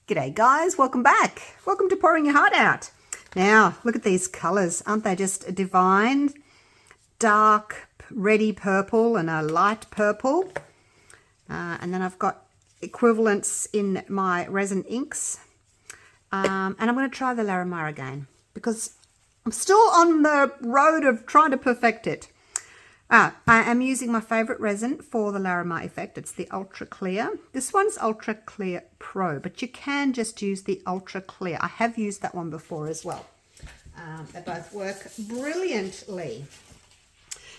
G'day guys, welcome back. Welcome to Pouring Your Heart Out. Now, look at these colours. Aren't they just divine? Dark, reddy purple and a light purple. And then I've got equivalents in my resin inks. And I'm going to try the Larimar again because I'm still on the road of trying to perfect it. I am using my favourite resin for the Larimar effect. It's the Ultra Clear. This one's Ultra Clear Pro, but you can just use the Ultra Clear. I have used that one before as well. They both work brilliantly.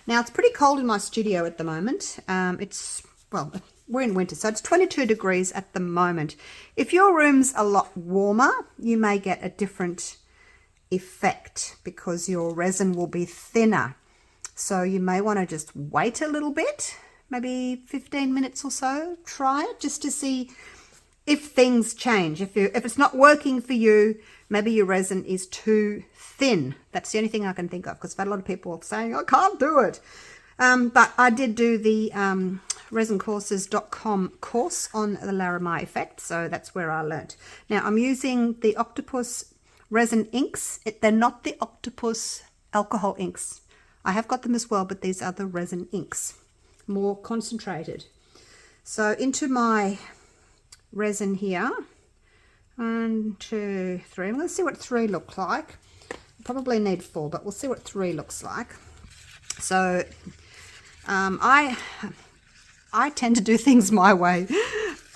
Now, it's pretty cold in my studio at the moment. Well, we're in winter, so it's 22 degrees at the moment. If your room's a lot warmer, you may get a different effect because your resin will be thinner. So you may want to just wait a little bit, maybe 15 minutes or so. Try it just to see if things change. If it's not working for you, maybe your resin is too thin. That's the only thing I can think of because I've had a lot of people saying, I can't do it. But I did do the resincourses.com course on the Larimar effect, so that's where I learnt. Now I'm using the Octopus resin inks. They're not the Octopus alcohol inks. I have got them as well, but these are the resin inks, more concentrated. So into my resin here, 1, 2, 3. I'm going to see what 3 looks like. Probably need 4, but we'll see what 3 looks like. So I tend to do things my way.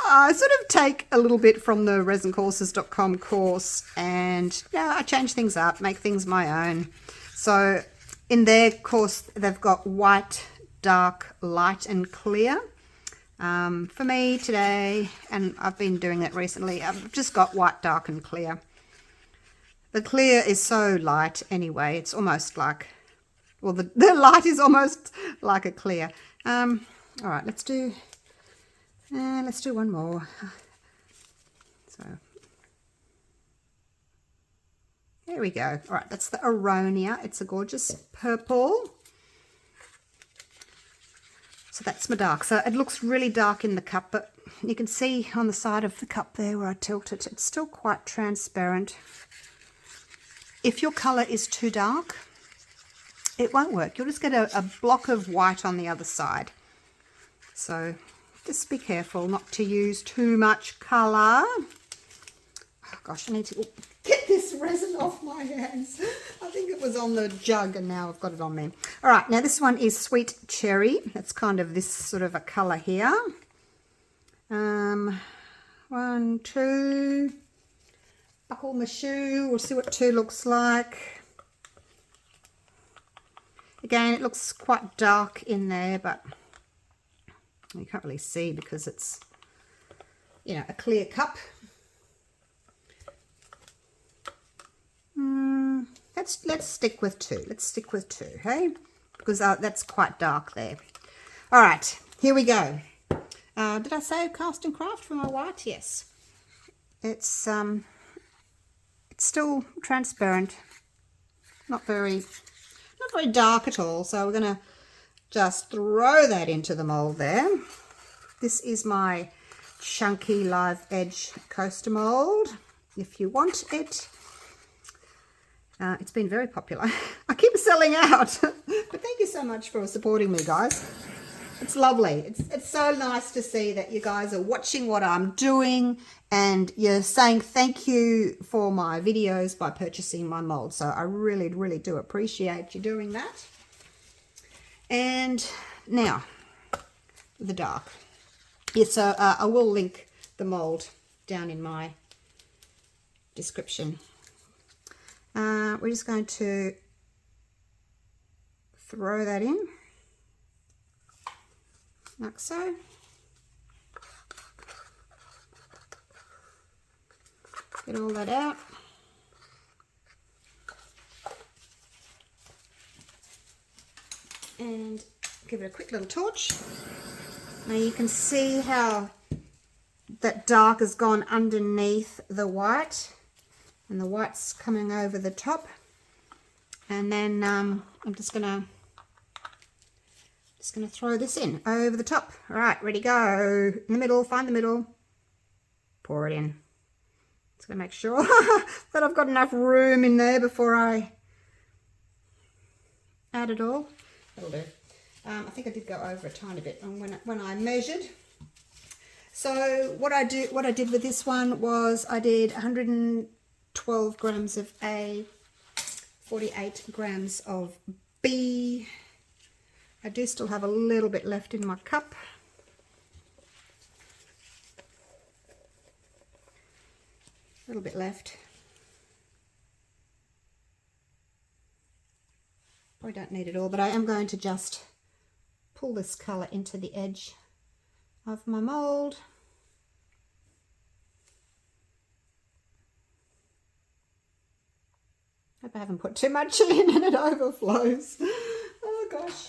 I sort of take a little bit from the resincourses.com course and I change things up, make things my own. So in their course, they've got white, dark, light, and clear. For me today, and I've been doing that recently, I've just got white, dark, and clear. The clear is so light anyway. It's almost like, well, the light is almost like a clear. All right, let's do one more. So there we go. All right, that's the Aronia. It's a gorgeous purple. So that's my dark. So it looks really dark in the cup, but you can see on the side of the cup there where I tilt it, it's still quite transparent. If your colour is too dark, it won't work. You'll just get a block of white on the other side. So just be careful not to use too much colour. Oh gosh, I need to get this resin off my hands. I think it was on the jug and now I've got it on me. All right, now this one is Sweet Cherry. That's kind of this sort of a colour here. 1, 2. Buckle my shoe. We'll see what 2 looks like. Again, it looks quite dark in there, but you can't really see because it's, a clear cup. Let's stick with 2. Let's stick with 2, hey? Because that's quite dark there. All right, here we go. Did I say Cast and Craft for my white? Yes. It's still transparent. Not very dark at all. So we're going to just throw that into the mold there. This is my chunky live edge coaster mold. If you want it. It's been very popular. I keep selling out. But thank you so much for supporting me, guys. It's lovely. It's so nice to see that you guys are watching what I'm doing and you're saying thank you for my videos by purchasing my mold. So I really, really do appreciate you doing that. And now, the dark. Yes, so I will link the mold down in my description. We're just going to throw that in, like so. Get all that out. And give it a quick little torch. Now you can see how that dark has gone underneath the white. And the white's coming over the top. And then I'm just gonna throw this in over the top. All right, ready, go. In the middle, find the middle. Pour it in. Just going to make sure that I've got enough room in there before I add it all. That'll do. I think I did go over a tiny bit when I measured. So what I did with this one was I did 112 grams of A, 48 grams of B. I do still have a little bit left in my cup. A little bit left. Probably don't need it all, but I am going to just pull this colour into the edge of my mould. Hope I haven't put too much in and it overflows. Oh gosh.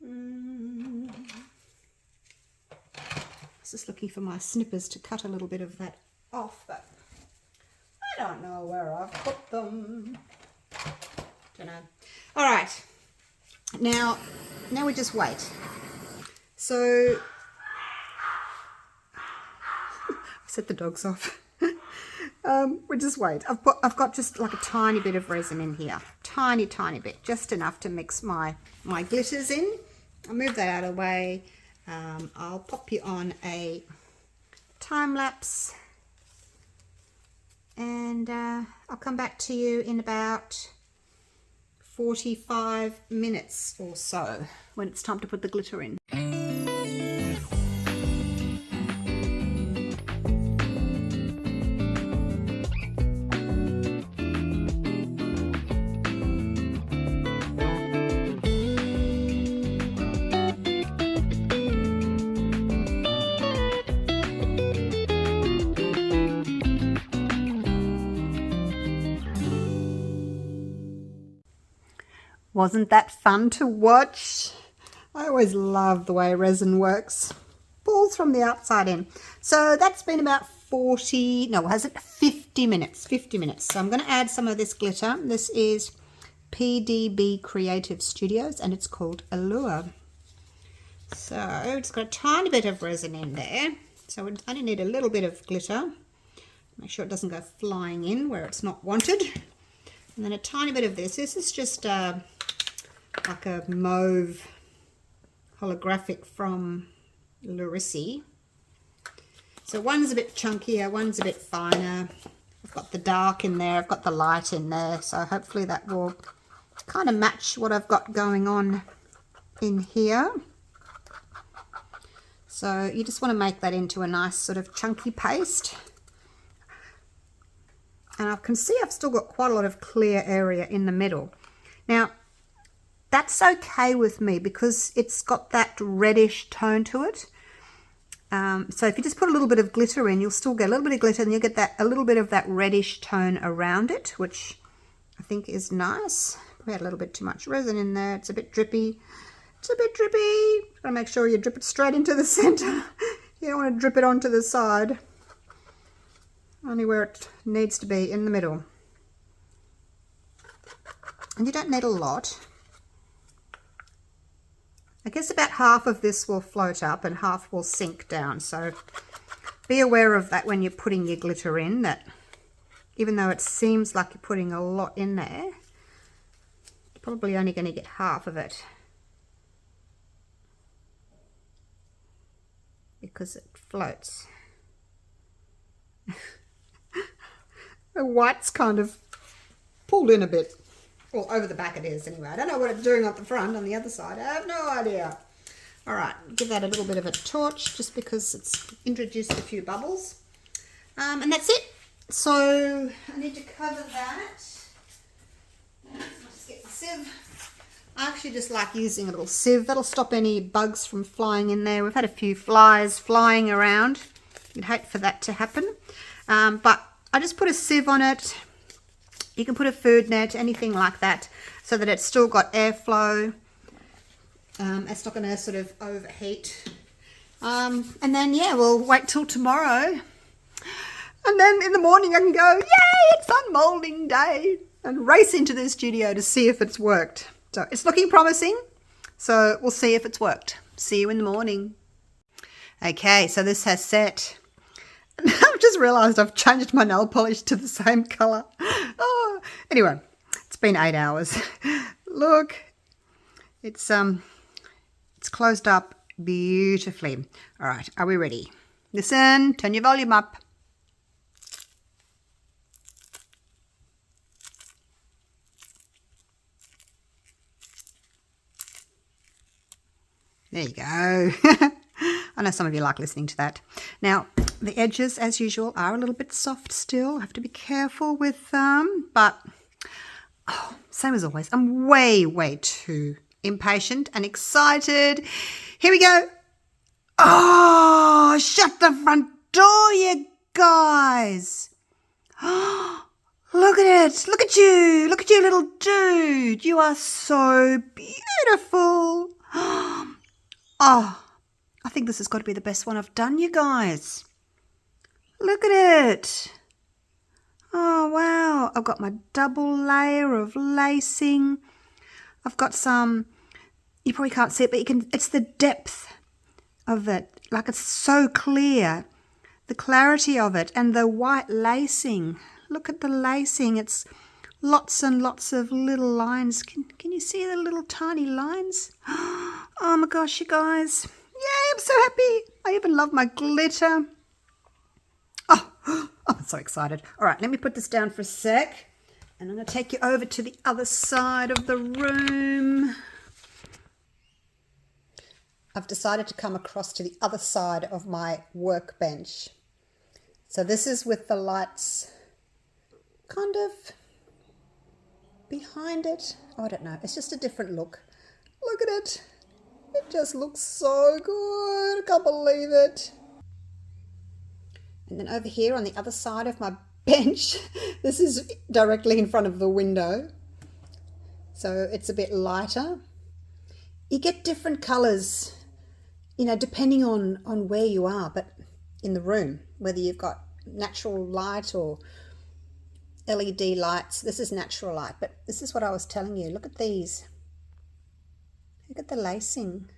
I was just looking for my snippers to cut a little bit of that off, but I don't know where I've put them. Don't know. All right. Now we just wait. So I set the dogs off. We just wait. I've got just like a tiny bit of resin in here, tiny bit, just enough to mix my glitters in. I'll move that out of the way. I'll pop you on a time lapse, and I'll come back to you in about 45 minutes or so when it's time to put the glitter in. Wasn't that fun to watch? I always love the way resin works. Pulls from the outside in. So that's been about 50 minutes. 50 minutes. So I'm going to add some of this glitter. This is PDB Creative Studios and it's called Allure. So it's got a tiny bit of resin in there. So we only need a little bit of glitter. Make sure it doesn't go flying in where it's not wanted. And then a tiny bit of this. This is just like a mauve holographic from Larissi. So one's a bit chunkier, one's a bit finer. I've got the dark in there, I've got the light in there. So hopefully that will kind of match what I've got going on in here. So you just want to make that into a nice sort of chunky paste. And I can see I've still got quite a lot of clear area in the middle. Now, that's okay with me because it's got that reddish tone to it. So if you just put a little bit of glitter in, you'll still get a little bit of glitter and you'll get that a little bit of that reddish tone around it, which I think is nice. We had a little bit too much resin in there. It's a bit drippy. It's a bit drippy. Gotta make sure you drip it straight into the center. You don't want to drip it onto the side. Only where it needs to be, in the middle. And you don't need a lot. I guess about half of this will float up and half will sink down. So be aware of that when you're putting your glitter in, that even though it seems like you're putting a lot in there, you're probably only going to get half of it. Because it floats. The white's kind of pulled in a bit. Well, over the back it is anyway. I don't know what it's doing at the front, on the other side. I have no idea. All right, give that a little bit of a torch just because it's introduced a few bubbles. And that's it. So I need to cover that. Let's get the sieve. I actually just like using a little sieve. That'll stop any bugs from flying in there. We've had a few flies flying around. You'd hate for that to happen. But I just put a sieve on it. You can put a food net, anything like that, so that it's still got airflow. It's not going to sort of overheat. And then, yeah, we'll wait till tomorrow. And then in the morning I can go, yay, it's unmoulding day, and race into the studio to see if it's worked. So it's looking promising. So we'll see if it's worked. See you in the morning. Okay, so this has set. I'm just realised I've changed my nail polish to the same colour. Oh, anyway, it's been 8 hours. Look, it's closed up beautifully. All right, are we ready? Listen, turn your volume up. There you go. I know some of you like listening to that. Now, the edges, as usual, are a little bit soft still. I have to be careful with them, but same as always. I'm way too impatient and excited. Here we go. Oh, shut the front door, you guys. Look at it. Look at you. Look at you, little dude. You are so beautiful. Oh, I think this has got to be the best one I've done, you guys. Look at it. Oh, wow. I've got my double layer of lacing. I've got some, you probably can't see it, but it's the depth of it. Like, it's so clear. The clarity of it and the white lacing. Look at the lacing. It's lots and lots of little lines. Can you see the little tiny lines? Oh my gosh, you guys. Yay, I'm so happy. I even love my glitter. Oh, I'm so excited. All right, let me put this down for a sec. And I'm going to take you over to the other side of the room. I've decided to come across to the other side of my workbench. So this is with the lights kind of behind it. Oh, I don't know. It's just a different look. Look at it. It just looks so good. I can't believe it. And then over here on the other side of my bench, this is directly in front of the window. So it's a bit lighter. You get different colours, you know, depending on where you are, but in the room, whether you've got natural light or LED lights. This is natural light, but this is what I was telling you. Look at these. Look at the lacing.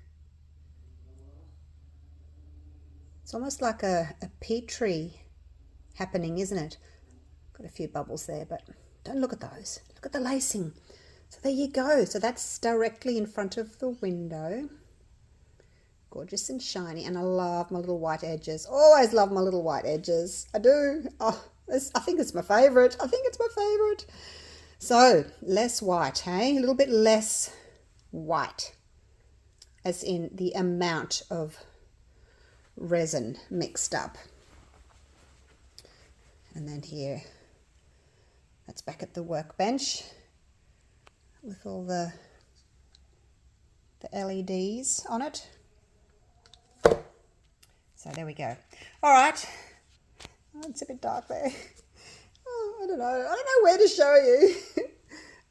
It's almost like a petri happening, isn't it? Got a few bubbles there, but don't look at those. Look at the lacing. So there you go. So that's directly in front of the window. Gorgeous and shiny, and I love my little white edges. Always love my little white edges. I do. Oh, I think it's my favourite. I think it's my favourite. So less white, hey? A little bit less white, as in the amount of resin mixed up. And then here, that's back at the workbench with all the LEDs on it. So there we go. All right. Oh, it's a bit dark there. Oh, I don't know where to show you.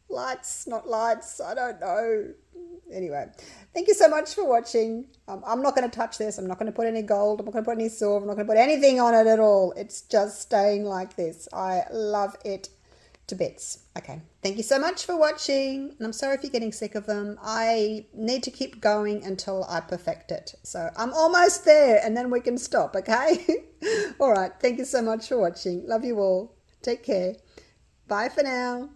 Lights, not lights. I don't know. Anyway, thank you so much for watching. I'm not going to touch this. I'm not going to put any gold. I'm not going to put any silver. I'm not going to put anything on it at all. It's just staying like this. I love it to bits. Okay, thank you so much for watching. And I'm sorry if you're getting sick of them. I need to keep going until I perfect it. So I'm almost there and then we can stop, okay? All right, thank you so much for watching. Love you all. Take care. Bye for now.